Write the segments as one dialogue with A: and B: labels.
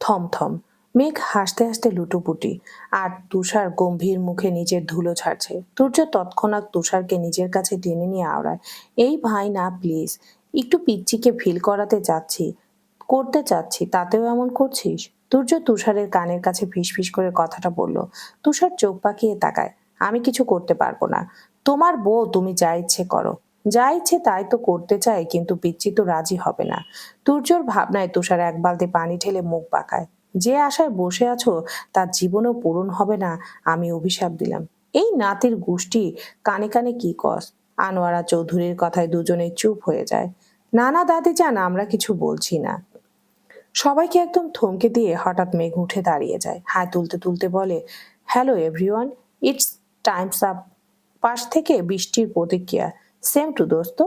A: থমথম। মেঘ হাসতে হাসতে লুটোপুটি, আর তুষার গম্ভীর মুখে নিজের ধুলো ছাড়ছে। সূর্য তৎক্ষণাৎ তুষারকে নিজের কাছে টেনে নিয়ে আওড়ায়। এই ভাই না, প্লিজ, একটু পিচ্চিকে ফিল করতে চাচ্ছি, তাতেও এমন করছিস? সূর্য তুষারের কানের কাছে ফিসফিস করে কথাটা বলল। তুষার চোখ পাকিয়ে তাকায়। আমি কিছু করতে পারবো না। তোমার বউ, তুমি যা ইচ্ছে করো। যা ইচ্ছে তাই তো করতে চাই, কিন্তু পিচ্চি তো রাজি হবে না। সূর্যর ভাবনায় তুষার এক বালতি পানি ঢেলে মুখ বাঁকায়। যে আশায় বসে আছো তার জীবনেও পূরণ হবে না, আমি অভিশাপ দিলাম। এই নাতির গোষ্ঠী কানে কানে কি কস? আনোয়ারা চৌধুরীর কথায় দুজনে চুপ হয়ে যায়। নানা দাদি যান, আমরা কিছু বলছি না। সবাইকে একদম থমকে দিয়ে হঠাৎ মেঘ উঠে দাঁড়িয়ে যায়। হাত তুলতে তুলতে বলে, hello everyone, it's times up. পাশ থেকে বৃষ্টির প্রতিক্রিয়া, সেম টু দোস্ত।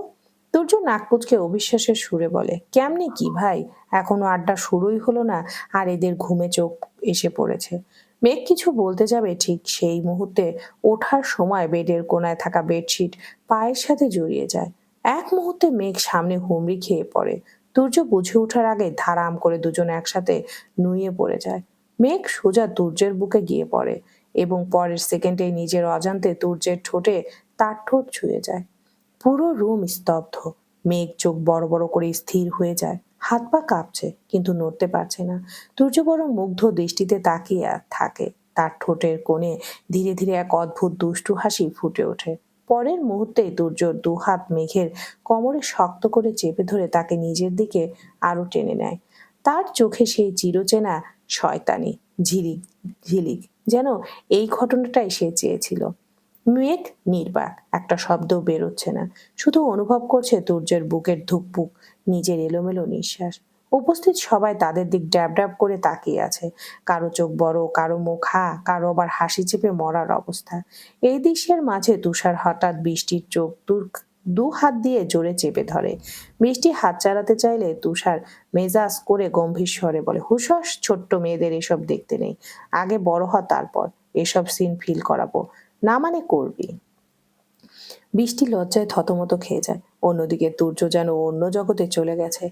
A: সূর্য নাকপুচকে অবিশ্বাসের সুরে বলে, কেমনে কি ভাই, এখনো আড্ডা শুরুই হলো না আর এদের ঘুমে চোখ এসে পড়েছে। মেঘ কিছু বলতে যাবে, ঠিক সেই মুহূর্তে ওঠার সময় বেডের কোনায় থাকা বেডশিট পায়ের সাথে জড়িয়ে যায়। এক মুহূর্তে মেঘ সামনে হুমড়ি খেয়ে পড়ে। সূর্য বুঝে ওঠার আগে ধারাম করে দুজন একসাথে নুয়ে পড়ে যায়। মেঘ সোজা সূর্যের বুকে গিয়ে পড়ে এবং পরের সেকেন্ডে নিজের অজান্তে সূর্যের ঠোঁটে তার ঠোঁট ছুঁয়ে যায়। পুরো রুম স্তব্ধ। মেঘ চোখ বড় বড় করে স্থির হয়ে যায়। হাত পা কাঁপছে, কিন্তু নড়তে পারছে না। সূর্য বরং মুগ্ধ দৃষ্টিতে তাকিয়ে থাকে। তার ঠোঁটের কোণে ধীরে ধীরে এক অদ্ভুত দুষ্টু হাসি ফুটে ওঠে। পরের মুহূর্তেই সূর্যর দুহাত মেঘের কোমরে শক্ত করে চেপে ধরে তাকে নিজের দিকে আরো টেনে নেয়। তার চোখে সেই চিরচেনা শয়তানি ঝিলিক ঝিলিক, যেন এই ঘটনাটাই সে চেয়েছিল। মেঘ নির্বাক, একটা শব্দও বেরোচ্ছে না, শুধু অনুভব করছে সূর্যের বুকের ধুকপুক, নিজের এলোমেলো নিঃশ্বাস। উপস্থিত সবাই তাদের দিক ড্যাব ড্যাব করে তাকিয়ে আছে। কারো চোখ বড়, কারো মুখ হা, কারো আবার হাসি চেপে মরার অবস্থা। এই দৃশ্যের মাঝে তুষার হঠাৎ বৃষ্টির চোখ দু হাত দিয়ে জোরে চেপে ধরে। বৃষ্টি হাত চালাতে চাইলে তুষার মেজাজ করে গম্ভীর স্বরে বলে, হুশস, ছোট্ট মেয়েদের এসব দেখতে নেই। আগে বড় হ, তারপর এসব সিন ফিল করাবো। না মানে করবি। বৃষ্টি লজ্জায় থতমত খেয়ে যায়। অন্যদিকে সূর্য যেন অন্য জগতে চলে গেছে।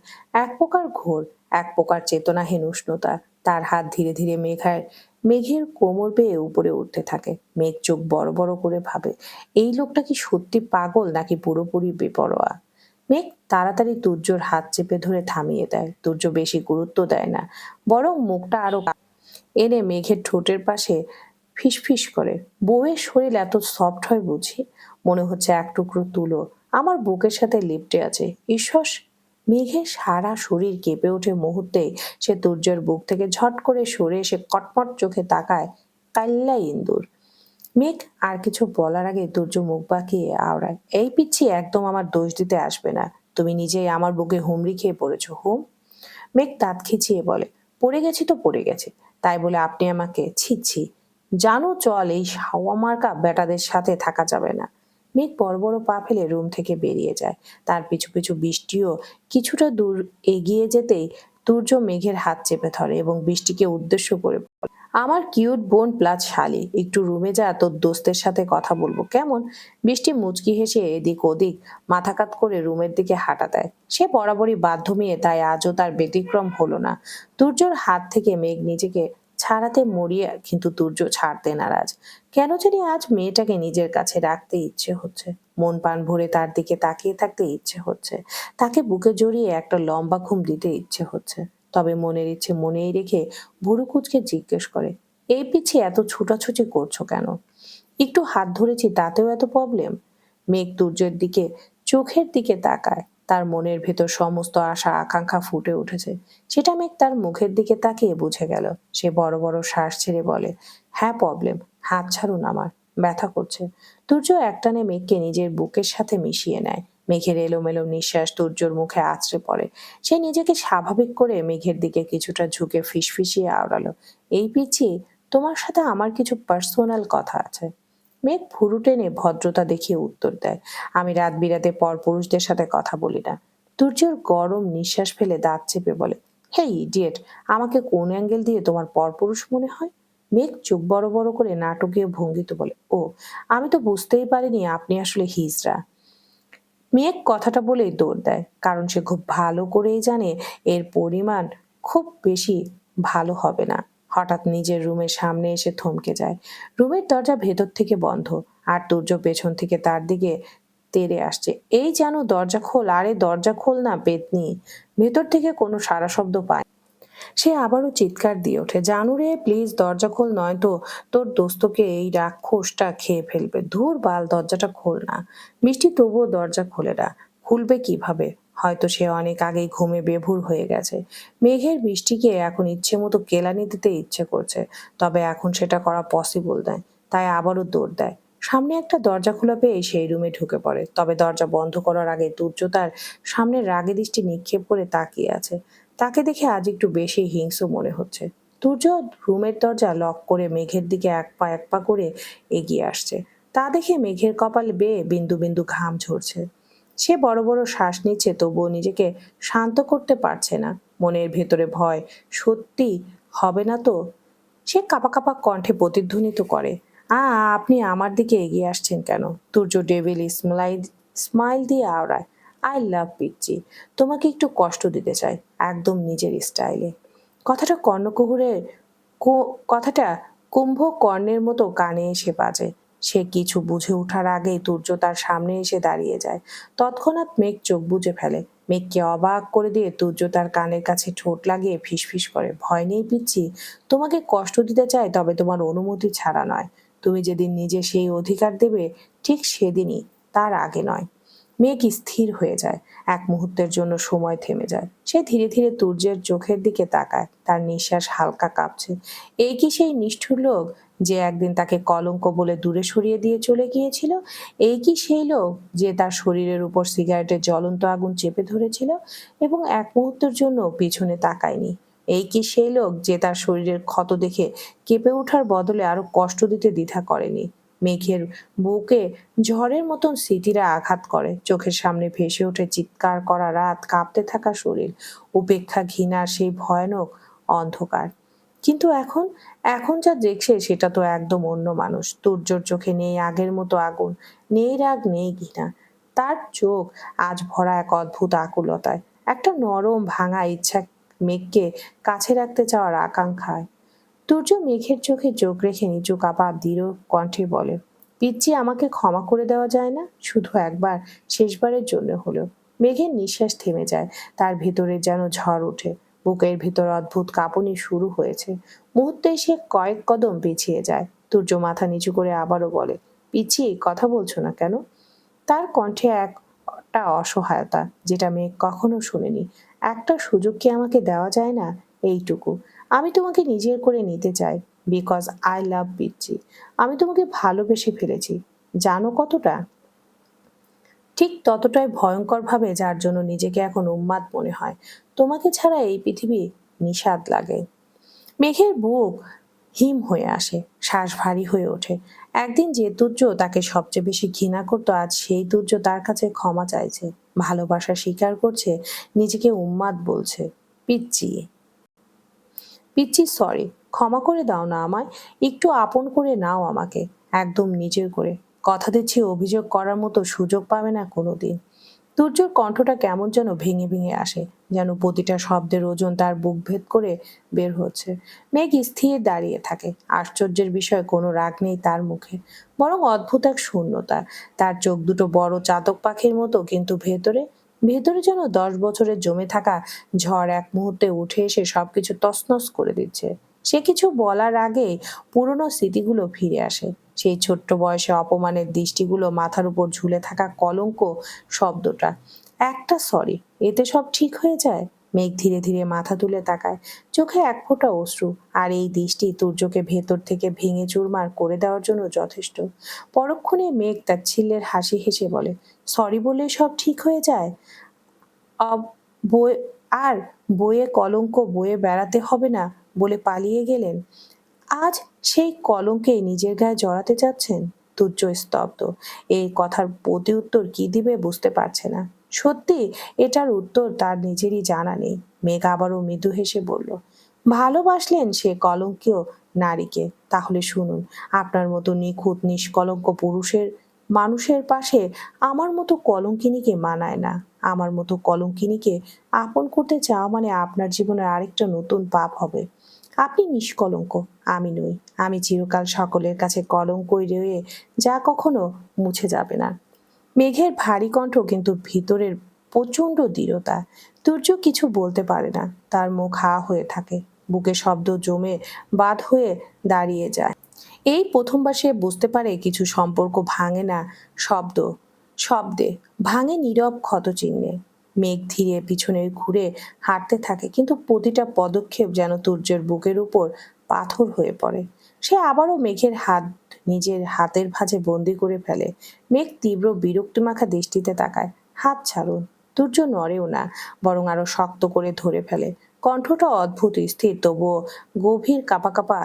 A: এক প্রকার ঘোর, এক প্রকার চেতনাহীন উষ্ণতা। তার হাত ধীরে ধীরে মেঘের কোমর বেয়ে উপরে উঠতে থাকে। মেঘ চোখ বড় বড় করে ভাবে, এই লোকটা কি সত্যি পাগল নাকি পুরোপুরি বেপরোয়া? মেঘ তাড়াতাড়ি সূর্যর হাত চেপে ধরে থামিয়ে দেয়। সূর্য বেশি গুরুত্ব দেয় না, বরং মুখটা আরো এনে মেঘের ঠোঁটের পাশে ফিসফিস করে, বউয়ের শরীর এত সফট হয় বুঝি? মনে হচ্ছে এক টুকরো তুলো আমার বুকের সাথে লিপটে আছে। ঈশ্বর! মেঘের সারা শরীর কেঁপে ওঠে মুহূর্তে। সে সূর্যের বুক থেকে ঝট করে সরে এসে কটমট চোখে তাকায়। কাল্লা ইন্দুর। মেঘ আর কিছু বলার আগে সূর্য মুখ বাঁকিয়ে আওড়ায়, এই পিচ্ছি, একদম আমার দোষ দিতে আসবে না। তুমি নিজেই আমার বুকে হুমড়ি খেয়ে পড়েছো। হুম? মেঘ দাঁত খিচিয়ে বলে, পড়ে গেছি তো পড়ে গেছি, তাই বলে আপনি আমাকে ছি? জানো, চল, এই হাওয়া মার্কা বেটাদের সাথে থাকা যাবে না। মেঘ বড় বড় পা ফেলে রুম থেকে বেরিয়ে যায়। তার পিছু পিছু বৃষ্টিও কিছুটা দূর এগিয়ে যেতেই সূর্য মেঘের হাত চেপে ধরে এবং বৃষ্টিকে উদ্দেশ্য করে বলে, আমার কিউট বোন প্লাস শালি, একটু রুমে যা, তোর দোস্তের সাথে কথা বলবো, কেমন? বৃষ্টি মুচকি হেসে এদিক ওদিক মাথা কাত করে রুমের দিকে হাঁটা দেয়। সে বরাবরই বাধ্য মেয়ে, তাই আজও তার ব্যতিক্রম হলো না। সূর্যর হাত থেকে মেঘ নিজেকে ছাড়াতে মরিয়া, কিন্তু সূর্য ছাড়তে নারাজ। কেন জানি আজ মেয়েটাকে নিজের কাছে রাখতে ইচ্ছে হচ্ছে। মন প্রাণ ভরে তার দিকে তাকিয়ে থাকতে ইচ্ছে হচ্ছে। তাকে বুকে জড়িয়ে একটা লম্বা ঘুম দিতে ইচ্ছে হচ্ছে। তবে মনের ইচ্ছে মনেই রেখে ভুরু কুঁচকে জিজ্ঞেস করে, এই পিছে এত ছুটাছুটি করছো কেন? একটু হাত ধরেছি, তাতেও এত প্রবলেম? মেঘ সূর্যের দিকে চোখের দিকে তাকায়। তার মনের ভেতর সমস্ত আশা আকাঙ্ক্ষা ফুটে উঠেছে। সেটা মেঘ তার মুখের দিকে তাকিয়ে বুঝে গেল। সে বড় বড় শ্বাস ছেড়ে বলে, হ্যাঁ প্রবলেম, হাত ছাড়ুন আমার, ব্যথা করছে। সূর্য একটানে মেঘকে নিজের বুকের সাথে মিশিয়ে নেয়। মেঘের এলোমেলো নিঃশ্বাস সূর্যর মুখে আছড়ে পড়ে। সে নিজেকে স্বাভাবিক করে মেঘের দিকে কিছুটা ঝুঁকে ফিসফিসিয়ে আওড়ালো, এই পিচ্ছি, তোমার সাথে আমার কিছু পার্সোনাল কথা আছে। মেঘ ভুরু টেনে ভদ্রতা দেখিয়ে উত্তর দেয়, আমি রাত বিরাতে পর পুরুষদের সাথে কথা বলি না। সূর্যের গরম নিঃশ্বাস ফেলে দাঁত চেপে বলে, হে ইডিয়েট, আমাকে কোন অ্যাঙ্গেল দিয়ে তোমার পরপুরুষ মনে হয়? মেঘ চোখ বড় বড় করে নাটকীয় ভঙ্গিতে বলে, ও, আমি তো বুঝতেই পারিনি আপনি আসলে হিজড়া। মেঘ কথাটা বলেই দৌড় দেয়, কারণ সে খুব ভালো করেই জানে এর পরিমাণ খুব বেশি ভালো হবে না। হঠাৎ নিজের রুমের সামনে এসে থমকে যায়। রুমের দরজা ভেতর থেকে বন্ধ, আর তুর্য পেছন থেকে তার দিকে তেড়ে আসছে। এই জানু, দরজা খোল, আরে দরজা খোল না পেতনি। ভেতর থেকে কোনো সাড়া শব্দ পায়। সে আবারও চিৎকার দিয়ে ওঠে, জানু রে প্লিজ দরজা খোল, নয়তো তোর দোস্তকে এই রাক্ষসটা খেয়ে ফেলবে। ধুর বাল, দরজাটা খোল না। মিষ্টি তবুও দরজা খোলে না। খুলবে কিভাবে? হয়তো সে অনেক আগেই ঘুমে বেভুর হয়ে গেছে। মেঘের বৃষ্টিকে এখন ইচ্ছে মতো কেলানি দিতে ইচ্ছে করছে, তবে এখন সেটা করা পসিবল নয়। তাই আবারও দৌড় দেয়। সামনে একটা দরজা খোলা পেয়ে সেই রুমে ঢুকে পড়ে, তবে দরজা বন্ধ করার আগে তুর্য তার সামনে রাগে দৃষ্টি নিক্ষেপ করে তাকিয়ে আছে। তাকে দেখে আজ একটু বেশি হিংস্র মনে হচ্ছে। তুর্য রুমের দরজা লক করে মেঘের দিকে এক পা করে এগিয়ে আসছে। তা দেখে মেঘের কপালে বেয়ে বিন্দু বিন্দু ঘাম ঝরছে। সে বড় বড় শ্বাস নিচ্ছে, তবুও নিজেকে শান্ত করতে পারছে না। মনের ভেতরে ভয়, সত্যি হবে না তো। সে কাঁপা কাঁপা কণ্ঠে প্রতিধ্বনিত করে, আপনি আমার দিকে এগিয়ে আসছেন কেন? তুর্য ডেভিল স্মাইল দিয়ে আওড়ায়, আই লাভ পিচ্চি, তোমাকে একটু কষ্ট দিতে চাই, একদম নিজের স্টাইলে। কথাটা কর্ণকুহুরের কথাটা কুম্ভকর্ণের মতো কানে এসে বাজে। সে কিছু বুঝে ওঠার আগেই তুর্য তার সামনে এসে দাঁড়িয়ে যায়। তৎক্ষণাৎ মেঘ চোখ বুজে ফেলে। মেঘকে অবাক করে দিয়ে তুর্য তার কানের কাছে ঠোঁট লাগিয়ে ফিসফিস করে, ভয় নেই পিচ্চি, তোমাকে কষ্ট দিতে চাই, তবে তোমার অনুমতি ছাড়া নয়। তুমি যেদিন নিজে সেই অধিকার দেবে, ঠিক সেদিনই, তার আগে নয়। মেঘ স্থির হয়ে যায়। এক মুহূর্তের জন্য সময় থেমে যায়। সে ধীরে ধীরে তুর্যের চোখের দিকে তাকায়। তার নিঃশ্বাস হালকা কাঁপছে। এই কি সেই নিষ্ঠুর লোক যে একদিন তাকে কলঙ্ক বলে দূরে সরিয়ে দিয়ে চলে গিয়েছিল? এই কি সেই লোক যে তার শরীরের উপর সিগারেটের জ্বলন্ত আগুন চেপে ধরেছিল এবং এক মুহূর্তের জন্য পিছনে তাকায়নি? এই কি সেই লোক যে তার শরীরের ক্ষত দেখে কেঁপে ওঠার বদলে আরো কষ্ট দিতে দ্বিধা করেনি? মেঘের বুকে ঝড়ের মতন স্মৃতিরা আঘাত করে। চোখের সামনে ভেসে ওঠে চিৎকার করা রাত, কাঁপতে থাকা শরীর, উপেক্ষা, ঘৃণার সেই ভয়ানক অন্ধকার। কিন্তু এখন, এখন যা দেখছে সেটা তো একদম অন্য মানুষ। তুর্যর চোখে নেই আগের মতো আগুন, নেই রাগ, নেই ঘৃণা। তার চোখ আজ ভরা এক অদ্ভুত আকুলতায়, একটা নরম ভাঙা ইচ্ছা, মেঘকে কাছে রাখতে চাওয়ার আকাঙ্ক্ষায়। তুর্য মেঘের চোখে চোখ রেখে নিচু কাপা দৃঢ় কণ্ঠে বলে, পিচ্চি, আমাকে ক্ষমা করে দেওয়া যায় না? শুধু একবার, শেষবারের জন্য হলেও। মেঘের নিঃশ্বাস থেমে যায়। তার ভেতরে যেন ঝড় ওঠে। বুকের ভেতর অদ্ভুত কাঁপুনি শুরু হয়েছে। মুহূর্তে সে কয়েক কদম পিছিয়ে যায়। তুর্য মাথা নিচু করে আবারও বলে, পিচ্চি, কথা বলছো না কেন? তার কণ্ঠে একটা অসহায়তা যেটা মেঘ কখনো শুনেনি। একটা সুযোগ কি আমাকে দেওয়া যায় না? এইটুকু, আমি তোমাকে নিজের করে নিতে চাই, বিকজ আই লাভ পিচ্চি। আমি তোমাকে ভালোবেসে ফেলেছি, জানো কতটা? ঠিক ততটাই ভয়ঙ্কর ভাবে, যার জন্য নিজেকে এখন উন্মাদ মনে হয়। তোমাকে ছাড়া এই পৃথিবী নিষাদ লাগে। মেঘের বুক হিম হয়ে আসে, শ্বাস ভারী হয়ে ওঠে। একদিন যে তুর্য তাকে সবচেয়ে বেশি ঘৃণা করতো, আজ সেই তুর্য তার কাছে ক্ষমা চাইছে, ভালোবাসা স্বীকার করছে, নিজেকে উন্মাদ বলছে। পিচ্চি, পিচ্চি সরি, ক্ষমা করে দাও না আমায়, একটু আপন করে নাও আমাকে, একদম নিজের করে। কথা দিচ্ছি অভিযোগ করার মতো সুযোগ পাবে না কোনোদিন। তুর্যর কণ্ঠটা কেমন যেন ভেঙে ভেঙে আসে, যেন প্রতিটা শব্দের ওজন তার বুক ভেদ করে বের হচ্ছে। মেঘ স্থির দাঁড়িয়ে থাকে। আশ্চর্যের বিষয়, কোনো রাগ নেই তার মুখে, বরং অদ্ভুত এক শূন্যতা। তার চোখ দুটো বড় চাতক পাখির মতো, কিন্তু ভেতরে, ভেতরে যেন 10 বছরের জমে থাকা ঝড় এক মুহূর্তে উঠে এসে সবকিছু তছনছ করে দিচ্ছে। সে কিছু বলার আগে পুরনো স্মৃতিগুলো ফিরে আসে। সেই ছোট্ট বয়সে অপমানের দৃষ্টিগুলো, মাথার উপর ঝুলে থাকা কলঙ্ক, শব্দটা, একটা সরি, এতে সব ঠিক হয়ে যায়। মেঘ ধীরে ধীরে মাথা তুলে তাকায়, চোখে এক ফোঁটা অশ্রু, আর এই দৃষ্টি তুর্যকে ভেতর থেকে ভেঙে চুরমার করে দেওয়ার জন্য যথেষ্ট। পরক্ষণে মেঘ তার ছিল্লের হাসি হেসে বলে, সরি বললেই সব ঠিক হয়ে যায়? অব- বই আর বইয়ে কলঙ্ক বয়ে বেড়াতে হবে না বলে পালিয়ে গেলেন, আজ সেই কলঙ্কে নিজের গায়ে জড়াতে চাচ্ছেন? তুচ্ছ স্তব্ধ। এই কথার প্রতি উত্তর কি দিবে বুঝতে পারছে না। সত্যি এটার উত্তর তার নিজেরই জানা নেই। মেঘ আবারও মৃদু হেসে বলল, ভালোবাসলেন সে কলঙ্কীয় নারীকে? তাহলে শুনুন, আপনার মতো নিখুঁত নিষ্কলঙ্ক পুরুষের মানুষের পাশে আমার মতো কলঙ্কিনীকে মানায় না। আমার মতো কলঙ্কিনীকে আপন করতে চাওয়া মানে আপনার জীবনের আরেকটা নতুন পাপ হবে। আপনি নিষ্কলঙ্ক, আমি নই। আমি চিরকাল সকলের কাছে কলঙ্কই রয়ে যা কখনো মুছে যাবে না। মেঘের ভারী কণ্ঠ কিন্তু ভিতরের প্রচন্ড দৃঢ়তা। সূর্য কিছু বলতে পারে না, তার মুখ হা হয়ে থাকে, বুকে শব্দ জমে বাঁধ হয়ে দাঁড়িয়ে যায়। এই প্রথমবার সে বুঝতে পারে কিছু সম্পর্ক ভাঙে না শব্দ শব্দে, ভাঙে নীরব ক্ষতচিহ্নে। মেঘ ধীরে পিছনে ঘুরে হাঁটতে থাকে, কিন্তু প্রতিটা পদক্ষেপ যেন সূর্যের বুকের উপর পাথর হয়ে পড়ে। সে আবারও মেঘের হাত নিজের হাতের ভাঁজে বন্দি করে ফেলে। মেঘ তীব্র বিরক্তিমাখা দৃষ্টিতে তাকায়। হাত ছাড়ুন। সূর্য নড়েও না, বরং আরো শক্ত করে ধরে ফেলে। কণ্ঠটা অদ্ভুত স্থির, তবুও গভীর কাঁপা কাঁপা।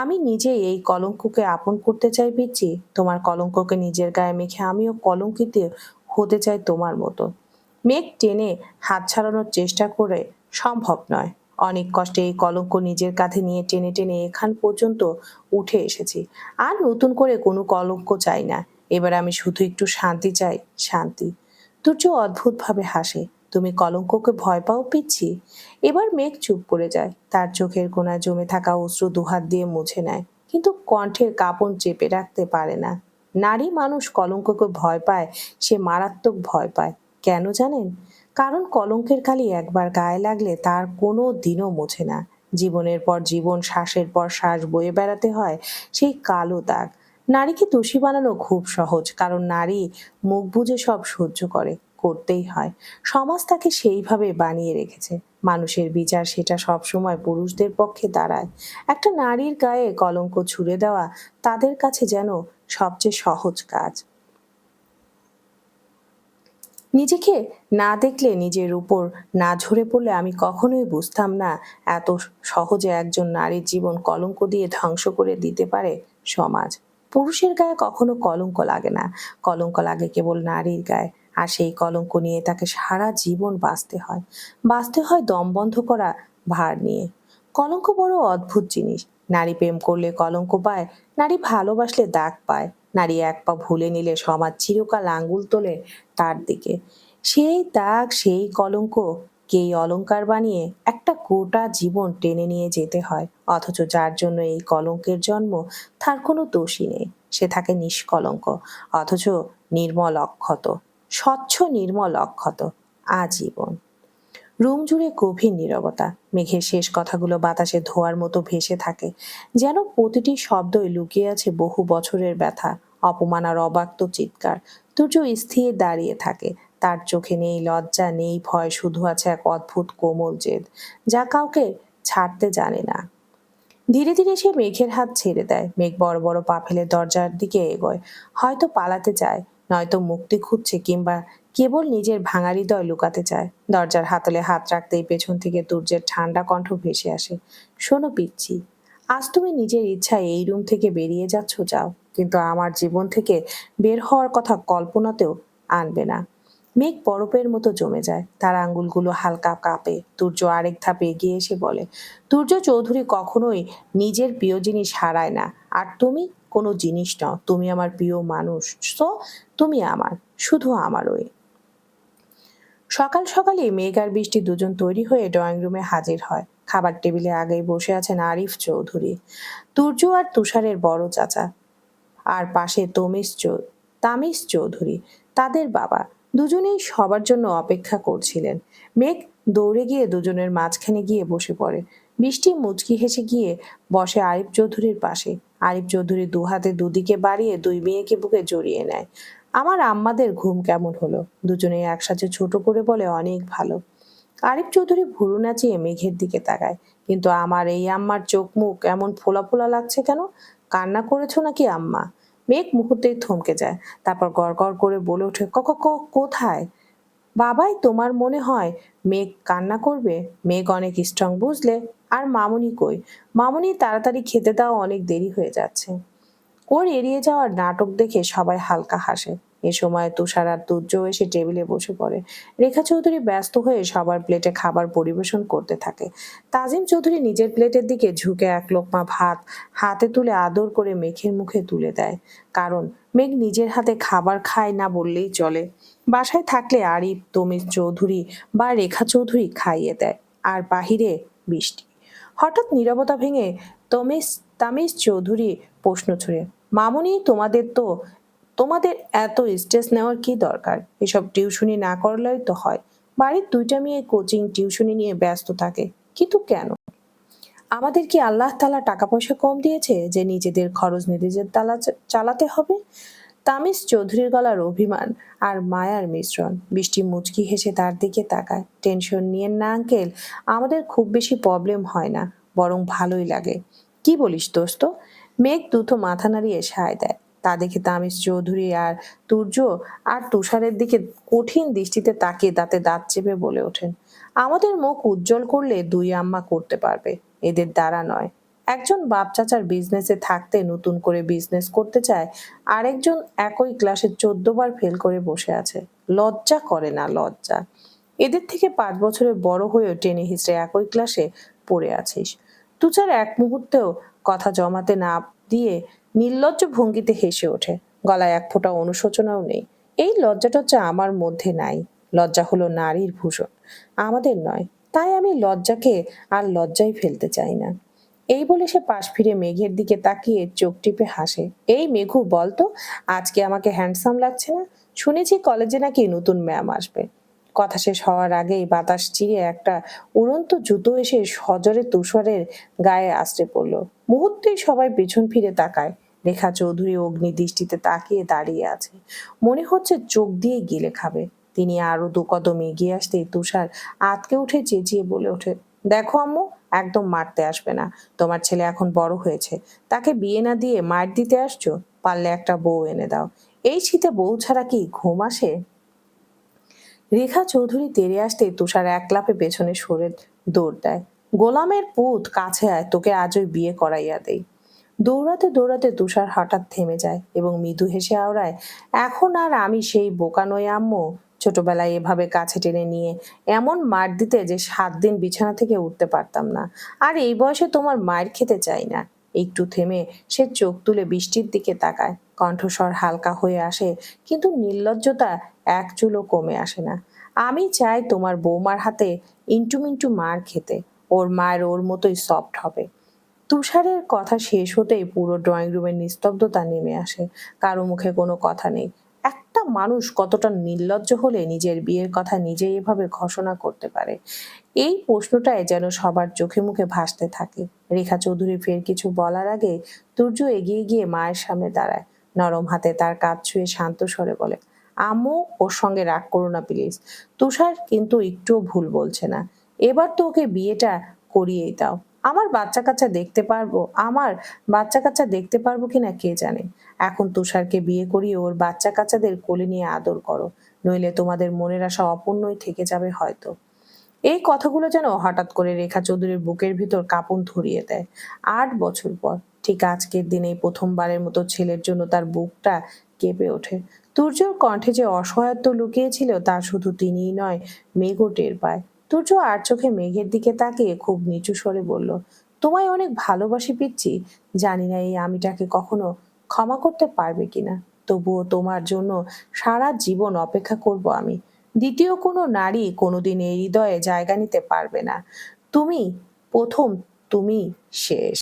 A: আমি নিজেই এই কলঙ্ককে আপন করতে চাই পিচ্চি। তোমার কলঙ্ককে নিজের গায়ে মেখে আমিও কলঙ্কিত হতে চাই তোমার মতো। মেঘ টেনে হাত ছাড়ানোর চেষ্টা করে, সম্ভব নয়। অনেক কষ্টে এই কলঙ্ক নিজের কাঁধে নিয়ে টেনে টেনে এখান পর্যন্ত উঠে এসেছি। আর নতুন করে কোনো কলঙ্ক চাই না। এবার আমি শুধু একটু শান্তি চাই, শান্তি। তুর্য অদ্ভুতভাবে হাসে। তুমি কলঙ্ককে ভয় পাও পিচ্ছি? এবার মেঘ চুপ করে যায়। তার চোখের কোণায় জমে থাকা অশ্রু দুহাত দিয়ে মুছে নেয়, কিন্তু কণ্ঠের কাঁপন চেপে রাখতে পারে না। নারী মানুষ কলঙ্ককে ভয় পায়, সে মারাত্মক ভয় পায়। কেন জানেন? কারণ কলঙ্কের কালি একবার গায়ে লাগলে তার কোনো দিনও মোছে না। জীবনের পর জীবন, শ্বাসের পর শ্বাস বয়ে বেড়াতে হয় সেই কালো দাগ। নারীকে দোষী বানানো খুব সহজ, কারণ নারী মুখ বুজে সব সহ্য করে, করতেই হয়। সমাজ তাকে সেইভাবে বানিয়ে রেখেছে। মানুষের বিচার সেটা সবসময় পুরুষদের পক্ষে দাঁড়ায়। একটা নারীর গায়ে কলঙ্ক ছুড়ে দেওয়া তাদের কাছে যেন সবচেয়ে সহজ কাজ। নিজেকে না দেখলে, নিজের উপর না ঝরে পড়লে আমি কখনোই বুঝতাম না এত সহজে একজন নারীর জীবন কলঙ্ক দিয়ে ধ্বংস করে দিতে পারে সমাজ। পুরুষের গায়ে কখনো কলঙ্ক লাগে না, কলঙ্ক লাগে কেবল নারীর গায়ে। আর সেই কলঙ্ক নিয়ে তাকে সারা জীবন বাঁচতে হয় দম বন্ধ করা ভার নিয়ে। কলঙ্ক বড় অদ্ভুত জিনিস। নারী প্রেম করলে কলঙ্ক পায়, নারী ভালোবাসলে দাগ পায়। নারী এক পা ভুলে নিলে সমাজ চিরকাল আঙ্গুল তোলে তার দিকে। সেই দাগ, সেই কলঙ্ক কেই অলংকার বানিয়ে একটা গোটা জীবন টেনে নিয়ে যেতে হয়। অথচ যার জন্য এই কলঙ্কের জন্ম, তার কোনো দোষই নেই। সে থাকে নিষ্কলঙ্ক, অথচ নির্মল অক্ষত, স্বচ্ছ নির্মল অক্ষত, আজীবন। রুম জুড়ে গভীর নীরবতা। মেঘের শেষ কথাগুলো বাতাসে ধোঁয়ার মতো ভেসে থাকে, যেন প্রতিটি শব্দই লুকিয়ে আছে বহু বছরের ব্যথা, অপমান আর অবাক্ত চিৎকার। সূর্য স্থির দাঁড়িয়ে থাকে। তার চোখে নেই লজ্জা, নেই ভয়, শুধু আছে এক অদ্ভুত কোমল জেদ, যা কাউকে ছাড়তে জানে না। ধীরে ধীরে সে মেঘের হাত ছেড়ে দেয়। মেঘ বড় বড় পা ফেলে দরজার দিকে এগোয়। হয়তো পালাতে চায়, নয়তো মুক্তি খুঁজছে, কিংবা কেবল নিজের ভাঙা হৃদয় লুকাতে চায়। দরজার হাতলে হাত রাখতেই পেছন থেকে তুর্যের ঠান্ডা কণ্ঠ ভেসে আসে। শোনো পিচ্ছি, আজ তুমি নিজের ইচ্ছায় এই রুম থেকে বেরিয়ে যাচ্ছ, যাও, কিন্তু আমার জীবন থেকে বের হওয়ার কথা কল্পনাতেও আনবে না। মেঘ বরফের মতো জমে যায়, তার আঙ্গুলগুলো হালকা কাঁপে। তুর্য আরেক ধাপ এগিয়ে এসে বলে, তুর্য চৌধুরী কখনোই নিজের প্রিয় জিনিস হারায় না। আর তুমি কোনো জিনিস নও, তুমি আমার প্রিয় মানুষ। তো তুমি আমার, শুধু আমারই। সকাল সকালে মেঘ আর বৃষ্টি দুজন তৈরি হয়ে ড্রয়িং রুমে হাজির হয়। খাবার টেবিলে আগেই বসে আছেন আরিফ চৌধুরী, তুর্য আর তুষারের বড় চাচা, আর পাশে তামিজ চৌধুরী, তাদের বাবা। দুজনেই সবার জন্য অপেক্ষা করছিলেন। মেঘ দৌড়ে গিয়ে দুজনের মাঝখানে গিয়ে বসে পড়ে। বৃষ্টি মুচকি হেসে গিয়ে বসে আরিফ চৌধুরীর পাশে। আরিফ চৌধুরী দুহাতে দুদিকে বাড়িয়ে দুই মেয়েকে বুকে জড়িয়ে নেয়। আমার আম্মাদের ঘুম কেমন হলো? দুজনেই একসাথে ছোট করে বলে, অনেক ভালো। আরিফ চৌধুরী ভুরু নাচিয়ে মেঘের দিকে তাকায়। কিন্তু আমার এই আম্মার চোখ মুখ এমন ফোলা ফোলা লাগছে কেন? কান্না করেছো নাকি আম্মা? মেঘ মুহূর্তেই থমকে যায়, তারপর গড়গড় করে বলে ওঠে, কোথায়? বাবাই, তোমার মনে হয় মেঘ কান্না করবে? মেঘ অনেক স্ট্রং, বুঝলে। আর মামুনি কই? মামুনি তাড়াতাড়ি খেতে দাও, অনেক দেরি হয়ে যাচ্ছে। ওর এড়িয়ে যাওয়ার নাটক দেখে সবাই হালকা হাসে। এ সময় তুষার আর তুর্য এসে টেবিলে বসে পড়ে। রেখা চৌধুরী ব্যস্ত হয়ে সবার প্লেটে খাবার পরিবেশন করতে থাকে। তাজিম চৌধুরী নিজের প্লেটের দিকে ঝুঁকে এক লোকমা ভাত হাতে তুলে আদর করে মেঘের মুখে তুলে দেয়। কারণ মেঘ নিজের হাতে খাবার খায় না বললেই চলে। বাসায় থাকলে আরিফ, তমিজ চৌধুরী বা রেখা চৌধুরী খাইয়ে দেয়, আর বাহিরে বৃষ্টি। হঠাৎ নীরবতা ভেঙে তামিজ চৌধুরী প্রশ্ন ছুড়ে, মামুনি, তোমাদের এত স্ট্রেস নেওয়ার কি দরকার? এসব টিউশনি না করলেই তো হয়। বাড়ির দুইটা মেয়ে কোচিং টিউশনি নিয়ে ব্যস্ত থাকে, কিন্তু কেন? আমাদের কি আল্লাহ তাআলা টাকা পয়সা কম দিয়েছে যে নিজেদের খরচ নিজেদের চালাতে হবে? তামিজ চৌধুরীর গলার অভিমান আর মায়ার মিশ্রণ। বৃষ্টি মুচকি হেসে তার দিকে তাকায়। টেনশন নিয়েন না আঙ্কেল, আমাদের খুব বেশি প্রবলেম হয় না, বরং ভালোই লাগে। কি বলিস দোস্ত? মেঘ দ্রুত মাথা নাড়িয়ে সায় দেয়। তা দেখে তামিজ চৌধুরী আর তুর্য আর তুষারের দিকে কঠিন দৃষ্টিতে তাকিয়ে দাঁতে দাঁত চেপে বলে ওঠেন, আমাদের মুখ উজ্জ্বল করলে দুই আম্মা করতে পারবে, এদের দ্বারা নয়। একজন বাপ চাচার বিজনেসে থাকতে নতুন করে বিজনেস করতে চায়, আরেকজন একই ক্লাসে 14 বার ফেল করে বসে আছে। লজ্জা করে না? লজ্জা? এদের থেকে 5 বছরের বড় হয়েও টেনে হিসড়ে একই ক্লাসে পড়ে আছিস। তুষার এক মুহূর্তেও কথা জমাতে না দিয়ে নির্লজ্জ ভঙ্গিতে হেসে ওঠে। গলায় এক ফোঁটা অনুশোচনাও নেই। এই লজ্জাটজ্জা আমার মধ্যে নাই। লজ্জা হলো নারীর ভূষণ, আমাদের নয়। তাই আমি লজ্জাকে আর লজ্জায় ফেলতে চাই না। এই বলে সে পাশ ফিরে মেঘের দিকে তাকিয়ে চোখ টিপে হাসে। এই মেঘু, বলতো আজকে আমাকে হ্যান্ডসাম লাগছে না? শুনেছি কলেজে নাকি নতুন ম্যাম আসবে। কথা শেষ হওয়ার আগেই বাতাস চিরে একটা উড়ন্ত জুতো এসে সজোরে তুষারের গায়ে আছড়ে পড়ল। মুহূর্তেই সবাই পেছন ফিরে তাকায়। রেখা চৌধুরী অগ্নি দৃষ্টিতে তাকিয়ে দাঁড়িয়ে আছে, মনে হচ্ছে চোখ দিয়ে গিলে খাবে। তিনি আরো 2 কদম এগিয়ে আসতেই তুষার আঁতকে উঠে চেঁচিয়ে বলে ওঠে, দেখো আম্মু, একদম মারতে আসবে না। তোমার ছেলে এখন বড় হয়েছে, তাকে বিয়ে না দিয়ে মার দিতে আসছো? পারলে একটা বউ এনে দাও। এই শীতে বউ ছাড়া কি ঘুম আসে? রেখা চৌধুরী তেড়ে আসতে তুষার এক লাফে পেছনে সরে দৌড় দেয়। গোলামের পুত, কাছে আয়, তোকে আজই বিয়ে করাইয়া দেই। দৌড়াতে দৌড়াতে তুষার হঠাৎ থেমে যায় এবং মৃদু হেসে আওড়ায়, এখন আর আমি সেই বোকা নই আম্মু। ছোটবেলায় এভাবে কাছে টেনে নিয়ে এমন মার দিতে যে 7 দিন বিছানা থেকে উঠতে পারতাম না। আর এই বয়সে তোমার মায়ের খেতে চাই না। একটু থেমে সে চোখ তুলে বৃষ্টির দিকে তাকায়। কণ্ঠস্বর হালকা হয়ে আসে, কিন্তু নির্লজ্জতা এক চুলও কমে আসে না। আমি চাই তোমার বৌমার হাতে ইন্টু মিন্টু মার খেতে। ওর মায়ের ওর মতোই সফট হবে। তুষারের কথা শেষ হতেই পুরো ড্রয়িং রুমের নিস্তব্ধতা নেমে আসে। কারো মুখে কোনো কথা নেই। একটা মানুষ কতটা নির্লজ্জ হলে নিজের বিয়ের কথা নিজেই এভাবে ঘোষণা করতে পারে? এই প্রশ্নটাই যেন সবার চোখে মুখে ভাসতে থাকে। রেখা চৌধুরী ফের কিছু বলার আগে তুর্য এগিয়ে গিয়ে মায়ের সামনে দাঁড়ায়। নরম হাতে তার কাঁধ ছুঁয়ে শান্ত স্বরে বলে, আম্মু, ওর সঙ্গে রাগ করো না প্লিজ। তুষার কিন্তু একটুও ভুল বলছে না। এবার তো ওকে বিয়েটা করিয়েই দাও। আমার বাচ্চা কাচ্চা দেখতে পারবো আমার বাচ্চা কাচ্চা দেখতে পারবো কিনা কে জানে। এখন তুষারকে বিয়ে করিয়ে ওর বাচ্চা কাচ্চাদের কোলে নিয়ে আদর করো, নইলে তোমাদের মনের আশা অপূর্ণই থেকে যাবে হয়তো। এই কথাগুলো যেন হঠাৎ করে রেখা চৌধুরীর বুকের ভিতর কাঁপন ধরিয়ে দেয়। 8 বছর পর ঠিক আজকের দিনেই প্রথমবারের মতো ছেলের জন্য তার বুকটা কেঁপে ওঠে। তুর্যর কণ্ঠে যে অসহায়ত্ব লুকিয়েছিল তা শুধু তিনিই নয়, মেঘও টের পায়। তুর্য আর চোখে মেঘের দিকে তাকিয়ে খুব নিচু স্বরে বলল, তোমায় অনেক ভালোবাসি পিচ্ছি। জানি না এই আমিটাকে কখনো ক্ষমা করতে পারবে কিনা, তবুও তোমার জন্য সারা জীবন অপেক্ষা করব আমি। দ্বিতীয় কোনো নারী কোনোদিন এই হৃদয়ে জায়গা নিতে পারবে না। তুমি প্রথম, তুমি শেষ।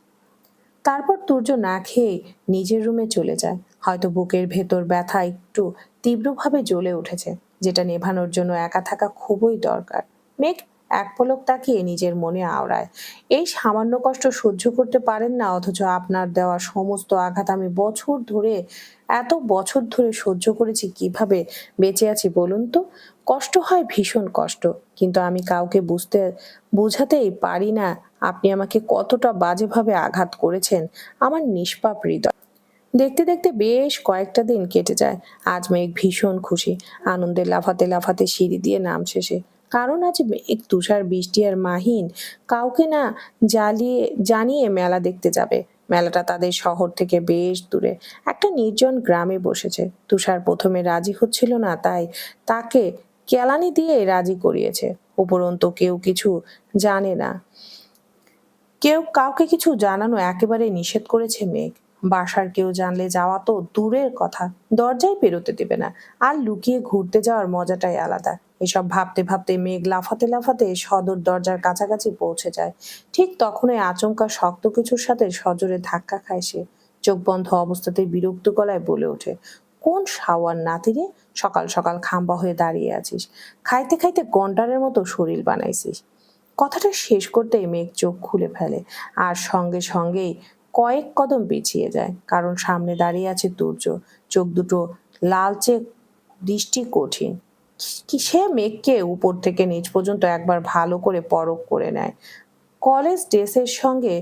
A: তারপর তুর্য না খেয়ে নিজের রুমে চলে যায়। হয়তো বুকের ভেতর ব্যথা একটু তীব্রভাবে জ্বলে উঠেছে, যেটা নেভানোর জন্য একা থাকা খুবই দরকার। মেঘ এক পলক তাকিয়ে নিজের মনে আওড়ায়, এই সামান্য কষ্ট সহ্য করতে পারেন না, অথচ আপনার দেওয়া সমস্ত আঘাত আমি এত বছর ধরে সহ্য করেছি, কিভাবে বেঁচে আছি বলুন তো? কষ্ট হয়, ভীষণ কষ্ট, কিন্তু আমি কাউকে বুঝাতেই পারি না আপনি আমাকে কতটা বাজেভাবে আঘাত করেছেন আমার নিষ্পাপ হৃদয়। দেখতে দেখতে বেশ কয়েকটা দিন কেটে যায়। আজ মেঘ ভীষণ খুশি। আনন্দে লাফাতে লাফাতে সিঁড়ি দিয়ে নামছে সে। কারণ আজ মেঘ, তুষার, বৃষ্টি আর মাহিন কাউকে না জানিয়ে মেলা দেখতে যাবে। মেলাটা তাদের শহর থেকে বেশ দূরে একটা নির্জন গ্রামে বসেছে। তুষার প্রথমে রাজি হচ্ছিল না, তাই তাকে কেলানি দিয়ে রাজি করিয়েছে। উপরন্তু কেউ কিছু জানে না, কেউ কাউকে কিছু জানানো একেবারে নিষেধ করেছে মেঘ। বাসার কেউ জানলে যাওয়া তো দূরের কথা, দরজায় পেরোতে দেবে না। আর লুকিয়ে ঘুরতে যাওয়ার মজাটাই আলাদা। এসব ভাবতে ভাবতে মেঘ লাফাতে লাফাতে সদর দরজার কাছাকাছি পৌঁছে যায়। ঠিক তখনই আচমকা শক্ত কিছুর সাথে সজোরে ধাক্কা খায় সে। চোখ বন্ধ অবস্থাতেই বিরক্ত গলায় বলে ওঠে, কোন সাওয়ার নাতিরে, সকাল সকাল খাম্বা হয়ে দাঁড়িয়ে আছিস? খাইতে খাইতে গন্ডারের মতো শরীর বানাইছিস। কথাটা শেষ করতেই মেঘ চোখ খুলে ফেলে, আর সঙ্গে সঙ্গেই কয়েক কদম পিছিয়ে যায়, কারণ সামনে দাঁড়িয়ে আছে তুর্য। চোখ দুটো লালচে, দৃষ্টি কঠিন। কি সে মেঘকে উপর থেকে নিচ পর্যন্ত একবার ভালো করে পরখ করে নেয়। কলেজ ড্রেসের সঙ্গে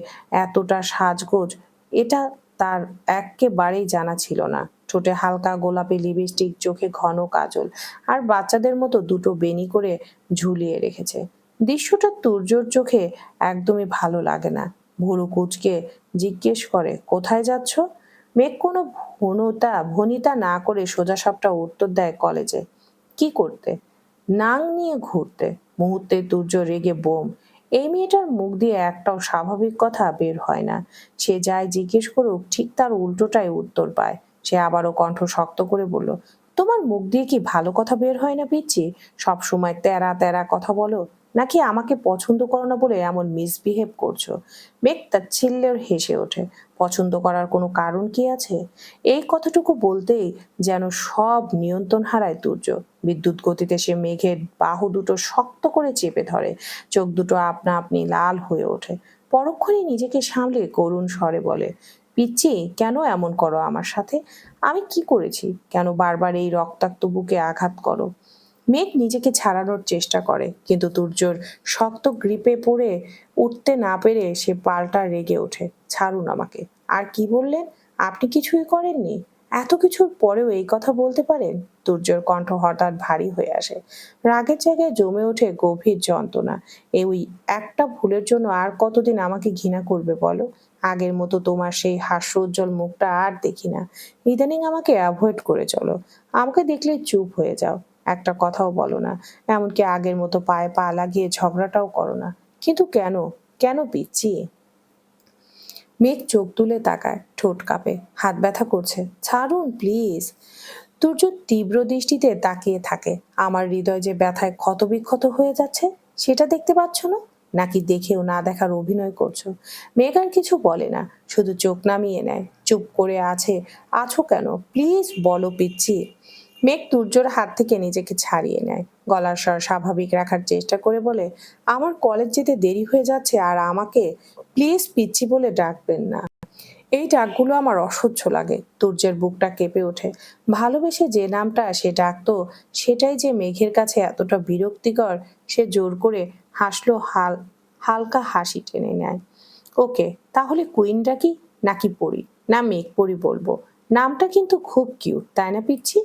A: এতটা সাজগোজ, এটা তার একেবারেই জানা ছিল না। ঠোঁটে হালকা গোলাপি লিপস্টিক, চোখে ঘন কাজল, আর বাচ্চাদের মতো দুটো বেনি করে ঝুলিয়ে রেখেছে। দৃশ্যটা তুর্যর চোখে একদমই ভালো লাগে না। ভুরু কুঁচকে জিজ্ঞেস করে, কোথায় যাচ্ছ? মেঘ কোনো ভনিতা না করে সোজাসাপটা উত্তর দেয়, কলেজে। কি করতে? নাং নিয়ে ঘুরতে। মুহূর্তে তুর্য রেগে বোম। এই মেয়েটার মুখ দিয়ে একটাও স্বাভাবিক কথা বের হয় না। সে যাই জিজ্ঞেস করুক ঠিক তার উল্টোটাই উত্তর পায়। সে আবারও কণ্ঠ শক্ত করে বলল, তোমার মুখ দিয়ে কি ভালো কথা বের হয় না পিচ্ছি? সব সময় তেরা তেরা কথা বলো, নাকি আমাকে পছন্দ করো না বলে এমন মিসবিহেভ করছো? মেঘ তাচ্ছিল্যের হেসে ওঠে। পছন্দ করার কোনো কারণ কি আছে? এই কথাটুকু বলতেই যেন সব নিয়ন্ত্রণ হারায় তুর্য। বিদ্যুৎ গতিতে সে মেঘের বাহু দুটো শক্ত করে চেপে ধরে। চোখ দুটো আপনা আপনি লাল হয়ে ওঠে। পরক্ষণে নিজেকে সামলে করুণ স্বরে বলে, পিচ্ছি, কেন এমন করো আমার সাথে? আমি কি করেছি? কেন বারবার এই রক্তাক্ত বুকে আঘাত করো? মেঘ নিজেকে ছাড়ানোর চেষ্টা করে, কিন্তু তুর্যর শক্ত গ্রিপে পড়ে উঠতে না পেরে সে পাল্টা রেগে ওঠে, ছাড়ুন আমাকে। আর কি বললেন? আপনি কিছুই করেননি? এত কিছুর পরেও এই কথা বলতে পারেন? তুর্যর কণ্ঠ হঠাৎ ভারী হয়ে আসে। রাগের জায়গায় জমে ওঠে গভীর যন্ত্রণা। এই একটা ভুলের জন্য আর কতদিন আমাকে ঘৃণা করবে বলো? আগের মতো তোমার সেই হাস্যোজ্জ্বল মুখটা আর দেখি না। ইদানিং আমাকে অ্যাভয়েড করে চলো। আমাকে দেখলে চুপ হয়ে যাও, একটা কথাও বলো না। এমনকি আগের মতো পায়ে পা লাগিয়ে ঝগড়াটাও করো না। কিন্তু কেন? কেন পিচ্ছি? মেঘ চোখ তুলে তাকায়, ঠোঁট কাঁপে, হাত ব্যথা করছে। ছাড়ুন প্লিজ। তুর্য তীব্র দৃষ্টিতে তাকিয়ে থাকে। আমার হৃদয় যে ব্যথায় ক্ষতবিক্ষত হয়ে যাচ্ছে, সেটা দেখতে পাচ্ছ না? নাকি দেখেও না দেখার অভিনয় করছো? মেঘ আর কিছু বলে না, শুধু চোখ নামিয়ে নেয়। চুপ করে আছো কেন? প্লিজ বলো পিচ্ছি। মেঘ তুর্যর হাত থেকে নিজেকে ছাড়িয়ে নেয়, গলার স্বর স্বাভাবিক রাখার চেষ্টা করে বলে, আমার কলেজ যেতে দেরি হয়ে যাচ্ছে, আর আমাকে প্লিজ পিচ্ছি বলে ডাকবেন না। এই ডাকগুলো আমার অসহ্য লাগে। তুর্যের বুকটা কেঁপে ওঠে। ভালোবেসে যে নামটা সে ডাকতো, সেটাই যে মেঘের কাছে এতটা বিরক্তিকর। সে জোর করে হাসলো, হালকা হাসি টেনে নেয়। ওকে, তাহলে কুইন ডাকি, নাকি পরি? না মেঘ পরি বলবো। নামটা কিন্তু খুব কিউট, তাই না পিচ্ছি?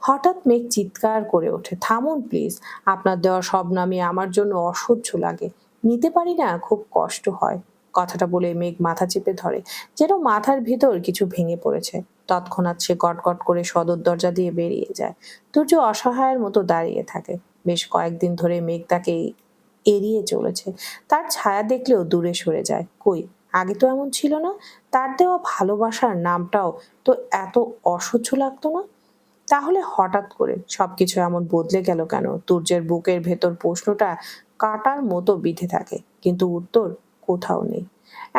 A: হঠাৎ মেঘ চিৎকার করে ওঠে, থামুন প্লিজ। আপনার দেওয়া সব নামই আমার জন্য অসহ্য লাগে। নিতে পারি না, খুব কষ্ট হয়। কথাটা বলে মেঘ মাথা চেপে ধরে, যেন মাথার ভিতর কিছু ভেঙে পড়েছে। তৎক্ষণাৎ সে গটগট করে সদর দরজা দিয়ে বেরিয়ে যায়। তুর্য অসহায়ের মতো দাঁড়িয়ে থাকে। বেশ কয়েকদিন ধরে মেঘ তাকে এড়িয়ে চলেছে। তার ছায়া দেখলেও দূরে সরে যায়। কই, আগে তো এমন ছিল না। তার দেওয়া ভালোবাসার নামটাও তো এত অসহ্য লাগতো না। তাহলে হঠাৎ করে সবকিছু এমন বদলে গেল কেন? তুর্যের বুকের ভেতর প্রশ্নটা কাটার মতো বিঁধে থাকে, কিন্তু উত্তর কোথাও নেই।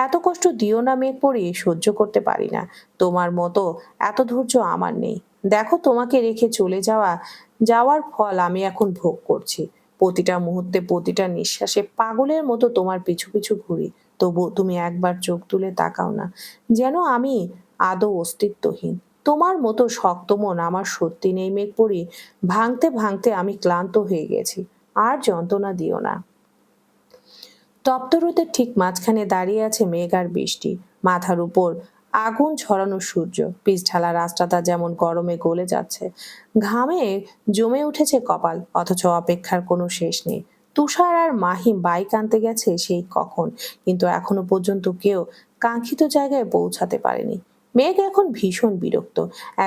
A: এত কষ্ট দিও না মেঘ পড়ি, সহ্য করতে পারি না। তোমার মতো এত ধৈর্য আমার নেই। দেখো, তোমাকে রেখে চলে যাওয়ার ফল আমি এখন ভোগ করছি। প্রতিটা মুহূর্তে, প্রতিটা নিঃশ্বাসে পাগলের মতো তোমার পিছু পিছু ঘুরি। তবু তুমি একবার চোখ তুলে তাকাও না, যেন আমি আদৌ অস্তিত্বহীন। তোমার মতো শক্ত মন আমার সত্যি নেই মেঘ পড়ি। ভাঙতে ভাঙতে আমি ক্লান্ত হয়ে গেছি। আর যন্ত্রণা দিও না। তপ্ত রোদের ঠিক মাঝখানে দাঁড়িয়ে আছে মেঘ আর বৃষ্টি। মাথার উপর আগুন ছড়ানো সূর্য, পিচ ঢালা রাস্তাটা যেমন গরমে গলে যাচ্ছে। ঘামে জমে উঠেছে কপাল, অথচ অপেক্ষার কোনো শেষ নেই। তুষার আর মাহি বাইক আনতে গেছে সেই কখন, কিন্তু এখনো পর্যন্ত কেউ কাঙ্ক্ষিত জায়গায় পৌঁছাতে পারেনি। মেঘ এখন ভীষণ বিরক্ত।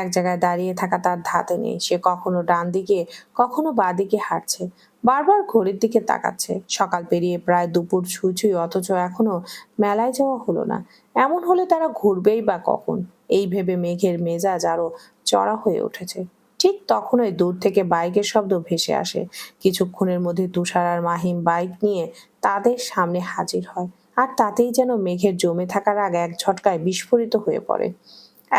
A: এক জায়গায় দাঁড়িয়ে থাকা তার ধাতে নেই। সে কখনো ডান দিকে কখনো বাঁ দিকে হাঁটছে, বারবার ঘড়ির দিকে তাকাচ্ছে। সকাল পেরিয়ে প্রায় দুপুর ছুঁই ছুঁই, অথচ এখনো মেলায় যাওয়া হলো না। এমন হলে তারা ঘুরবেই বা কখন? এই ভেবে মেঘের মেজাজ আরো চড়া হয়ে উঠেছে। ঠিক তখনই দূর থেকে বাইকের শব্দ ভেসে আসে। কিছুক্ষণের মধ্যে তুষার আর মাহিম বাইক নিয়ে তাদের সামনে হাজির হয়। আর তাতেই যেন মেঘের জমে থাকা রাগ এক ঝটকায় বিস্ফোরিত হয়ে পড়ে।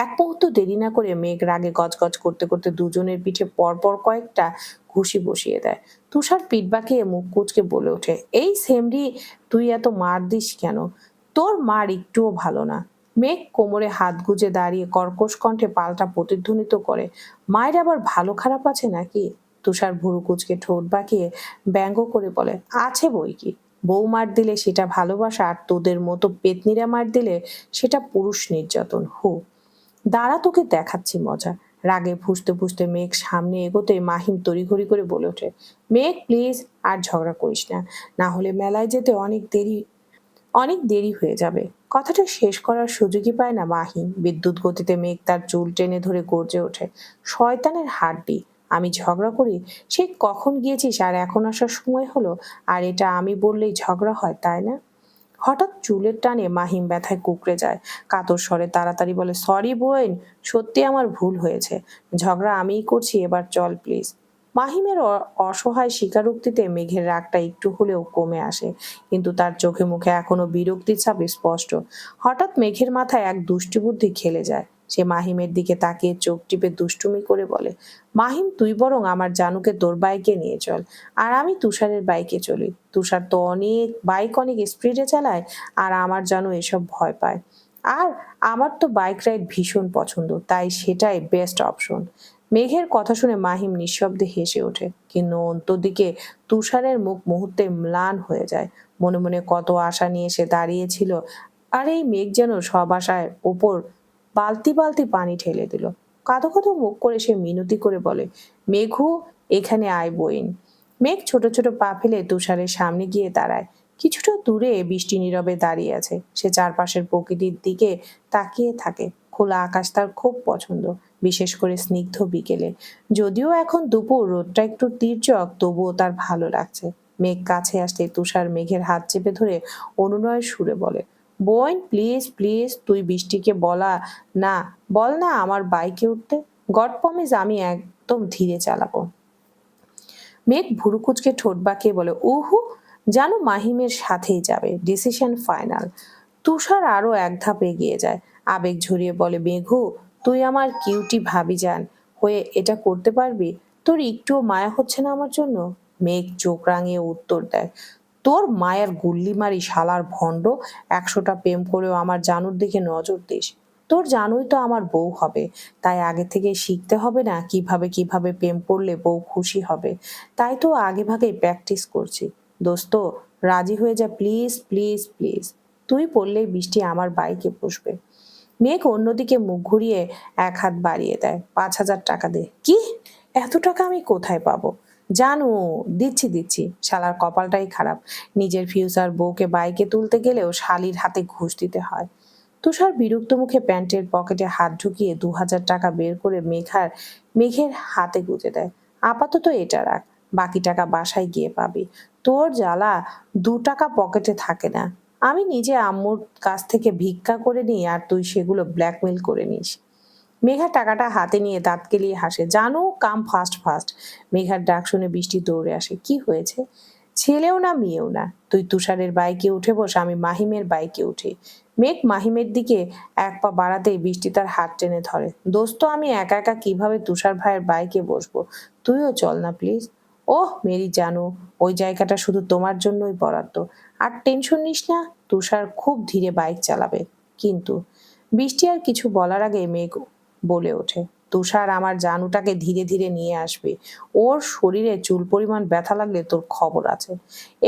A: এক মুহূর্ত দেরি না করে মেঘ রাগে গজগজ করতে করতে দুজনের পিঠে পরপর কয়েকটা ঘুষি বসিয়ে দেয়। তুষার পিঠ বাঁকিয়ে মুখ কুঁচকে বলে ওঠে, এই সেমরি, তুই এত মার দিস কেন? তোর মার একটুও ভালো না। মেঘ কোমরে হাত গুজে দাঁড়িয়ে কর্কশ কণ্ঠে পাল্টা প্রতিধ্বনিত করে, মায়ের আবার ভালো খারাপ আছে নাকি? তুষার ভুরু কুঁচকে ঠোঁট বাঁকিয়ে ব্যঙ্গ করে বলে, আছে বই কি। বউ মার দিলে সেটা ভালোবাসা, আর তোদের মতো পেতনিরা মার দিলে সেটা পুরুষ নির্যাতন। দাঁড়া, তোকে দেখাচ্ছি মজা। রাগে ফুঁসতে ফুঁসতে মেঘ সামনে এগোতে মাহিম তড়িঘড়ি করে বলে ওঠে, মেঘ প্লিজ, আর ঝগড়া করিস না, না হলে মেলায় যেতে অনেক দেরি হয়ে যাবে। কথাটা শেষ করার সুযোগই পায় না মাহিম। বিদ্যুৎ গতিতে মেঘ তার চুল টেনে ধরে গর্জে ওঠে, শয়তানের হাড্ডি, আমি ঝগড়া করি? সে কখন গিয়েছিস আর এখন আসার সময় হলো? আর এটা আমি বললেই ঝগড়া হয়, তাই না? হঠাৎ চুলের টানে মাহিম ব্যথায় কুঁকড়ে যায়। কাতর স্বরে তাড়াতাড়ি বলে, সরি বোন, সত্যি আমার ভুল হয়েছে। ঝগড়া আমিই করছি, এবার চল প্লিজ। মাহিমের অসহায় স্বীকারোক্তিতে মেঘের রাগটা একটু হলেও কমে আসে, কিন্তু তার চোখে মুখে এখনো বিরক্তির ছাপ স্পষ্ট। হঠাৎ মেঘের মাথায় এক দুষ্টি বুদ্ধি খেলে যায়। সে মাহিমের দিকে তাকিয়ে চোখ টিপে দুষ্টুমি করে বলে, মাহিম, তুই বরং আমার জানুকে তোর বাইকে নিয়ে চল, আর আমি তুষারের বাইকে চলি। তুষার তো অনেক স্পিডে চালায়, আর আমার জানু এসব ভয় পায়। আর আমার তো বাইক রাইড ভীষণ পছন্দ, তাই সেটাই বেস্ট অপশন। মেঘের কথা শুনে মাহিম নিঃশব্দে হেসে ওঠে, কিন্তু অন্তর্দিকে তুষারের মুখ মুহূর্তে ম্লান হয়ে যায়। মনে মনে কত আশা নিয়ে সে দাঁড়িয়েছিল, আর এই মেঘ যেন সব আশায় ওপর বালতি বালতি পানি ঢেলে দিল। কাঁদো কাঁদো মুখ করে সে মিনতি করে বলে, মেঘু, এখানে আয় বইন। মেঘ ছোট ছোট পা ফেলে তুষারের সামনে গিয়ে দাঁড়ায়। কিছুটা দূরে বৃষ্টি নীরবে দাঁড়িয়ে আছে। সে চারপাশের প্রকৃতির দিকে তাকিয়ে থাকে। খোলা আকাশ তার খুব পছন্দ, বিশেষ করে স্নিগ্ধ বিকেলে। যদিও এখন দুপুর, রোদটা একটু তীর্যক, তবুও তার ভালো লাগছে। মেঘ কাছে আসতে তুষার মেঘের হাত চেপে ধরে অনুনয়ের সুরে বলে, বোন প্লিজ প্লিজ, তুই বৃষ্টিকে না বল না আমার বাইকে উঠতে। গড প্রমিস, আমি একদম ধীরে চালাবো। মেঘ ভুরু কুচকে ঠোঁট বাঁকিয়ে বলে, উহু, জানো মাহিমের সাথেই যাবে, ডিসিশন ফাইনাল। তুষার আরো এক ধাপ এগিয়ে যায়, আবেগ ঝরিয়ে বলে, মেঘু, তুই আমার কিউটি ভাবি যান হয়ে এটা করতে পারবি? তোর একটুও মায়া হচ্ছে না আমার জন্য? মেঘ চোখ রাঙিয়ে উত্তর দেয়, তোর মায়ের গুল্লি মারি শালার ভণ্ড, 100টা প্রেম করেও আমার জানুর দিকে নজর দিস। তোর জানুই তো আমার বউ হবে, তাই আগে থেকে শিখতে হবে না কিভাবে কিভাবে প্রেম করলে বউ খুশি হবে? তাই তো আগে ভাগেই প্র্যাকটিস করছি। দোস্ত, রাজি হয়ে যা প্লিজ প্লিজ প্লিজ। তুই পড়লেই বৃষ্টি আমার বাইকে বসবে। মেঘ অন্যদিকে মুখ ঘুরিয়ে এক হাত বাড়িয়ে দেয়, 5,000 টাকা দে। কি? এত টাকা আমি কোথায় পাবো? জানু, দিচ্ছি দিচ্ছি। শালার কপালটাই খারাপ, নিজের ফিউচার বউকে বাইকে তুলতে গেলেও শালির হাতে ঘুষ দিতে হয়। তুষার বিরক্ত মুখে প্যান্টের পকেটে হাত ঢুকিয়ে 2,000 টাকা বের করে মেঘের হাতে গুঁজে দেয়। আপাতত এটা রাখ, বাকি টাকা বাসায় গিয়ে পাবি। তোর জ্বালা 2 টাকা পকেটে থাকে না। আমি নিজে আম্মুর কাছ থেকে ভিক্ষা করে নিই, আর তুই সেগুলো ব্ল্যাকমেল করে নিস। মেঘা টাকাটা হাতে নিয়ে দাঁত কেলিয়ে হাসে, জানো, কাম ফাস্ট ফাস্ট। মেঘার ডাক শুনে বৃষ্টি দৌড়ে আসে, কি হয়েছে? ছেলেও না মেয়েও না, তুই তুষারের বাইকে উঠে বস, আমি মাহিমের বাইকে উঠি। মেঘ মাহিমের দিকে এক পা বাড়াতেই বৃষ্টি তার হাত টেনে ধরে, দোস্ত, আমি একা একা কিভাবে তুষার ভাইয়ের বাইকে বসবো? তুইও চল না প্লিজ। ওহ মেরি জানু, ওই জায়গাটা শুধু তোমার জন্যই বরাদ্দ। আর টেনশন নিস না, তুষার খুব ধীরে বাইক চালাবে। কিন্তু বৃষ্টি আর কিছু বলার আগে মেঘ বলে ওঠে, তুষার আমার জানুটাকে ধীরে ধীরে নিয়ে আসবে। ওর শরীরে চুল পরিমাণ ব্যথা লাগলে তোর খবর আছে।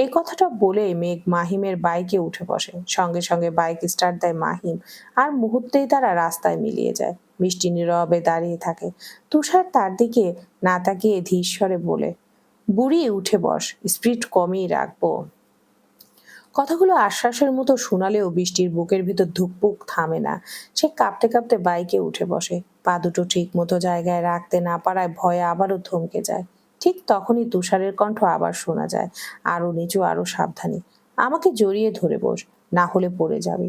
A: এই কথাটা বলে মেঘ মাহিমের বাইকে উঠে বসে। সঙ্গে সঙ্গে বাইক স্টার্ট দেয় মাহিম, আর মুহূর্তেই তারা রাস্তায় মিলিয়ে যায়। বৃষ্টি নীরবে দাঁড়িয়ে থাকে। তুষার তার দিকে না তাকিয়ে ধীর স্বরে বলে, বুড়ি উঠে বস, স্পিড কমিয়ে রাখবো। কথাগুলো আশ্বাসের মতো শোনালেও বৃষ্টির বুকের ভিতর ধুকপুক থামে না। সে কাঁপতে কাঁপতে বাইকে উঠে বসে। পা দুটো ঠিক মতো জায়গায় রাখতে না পারায় ভয়ে আবারও থমকে যায়। ঠিক তখনই তুষারের কণ্ঠ আবার শোনা যায়, আরো নিচু, আরো সাবধানে, আমাকে জড়িয়ে ধরে বস, না হলে পড়ে যাবে।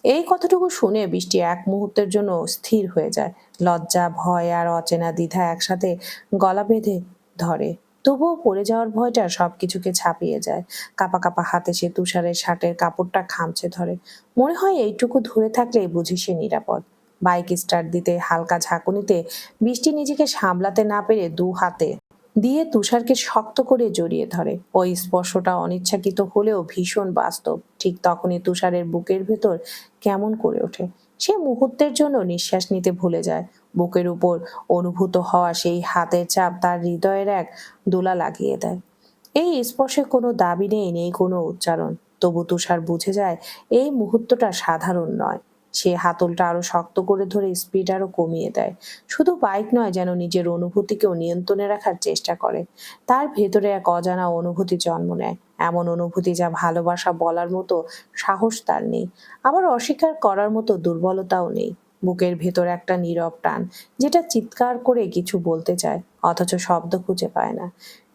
A: এই কথাটুকু শুনে বৃষ্টি এক মুহূর্তের জন্য স্থির হয়ে যায়। লজ্জা, ভয় আর অচেনা দ্বিধা একসাথে গলা বেঁধে ধরে। তবুও পড়ে যাওয়ার ভয়টা সবকিছুকে ছাপিয়ে যায়। কাঁপা কাঁপা হাতে সে তুষারের শার্টের কাপড়টা খামচে ধরে। মনে হয় এইটুকু ধরে থাকলেই বুঝি সে নিরাপদ। বাইক স্টার্ট দিতে হালকা ঝাঁকুনিতে বৃষ্টি নিজেকে সামলাতে না পেরে দু হাতে দিয়ে তুষারকে শক্ত করে জড়িয়ে ধরে। ওই স্পর্শটা অনিচ্ছাকৃত হলেও ভীষণ বাস্তব। ঠিক তখনই তুষারের বুকের ভেতর কেমন করে ওঠে। সে মুহূর্তের জন্য নিঃশ্বাস নিতে ভুলে যায়। বুকের উপর অনুভূত হওয়া সেই হাতের চাপ তার হৃদয়ের এক দোলা লাগিয়ে দেয়। এই স্পর্শে কোনো দাবি নেই, নেই কোনো উচ্চারণ। তবু তুষার বুঝে যায় এই মুহূর্তটা সাধারণ নয়। সে হাতলটা আরো শক্ত করে ধরে স্পিড আরো কমিয়ে দেয়। শুধু বাইক নয়, যেন নিজের অনুভূতিকেও নিয়ন্ত্রণে রাখার চেষ্টা করে। তার ভেতরে এক অজানা অনুভূতি জন্ম নেয়। এমন অনুভূতি যা ভালোবাসা বলার মতো সাহস তার নেই, আবার অস্বীকার করার মতো দুর্বলতাও নেই। বুকের ভেতর একটা নীরব টান, যেটা চিৎকার করে কিছু বলতে চায়, অথচ শব্দ খুঁজে পায় না।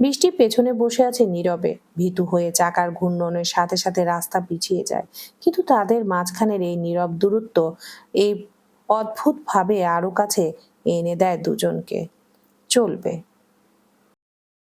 A: বৃষ্টি পেছনে বসে আছে নীরবে, ভীতু হয়ে। চাকার ঘূর্ণনের সাথে সাথে রাস্তা পিছিয়ে যায়, কিন্তু তাদের মাঝখানের এই নীরব দূরত্ব এই অদ্ভুত ভাবে আরো কাছে এনে দেয় দুজনকে। চলবে।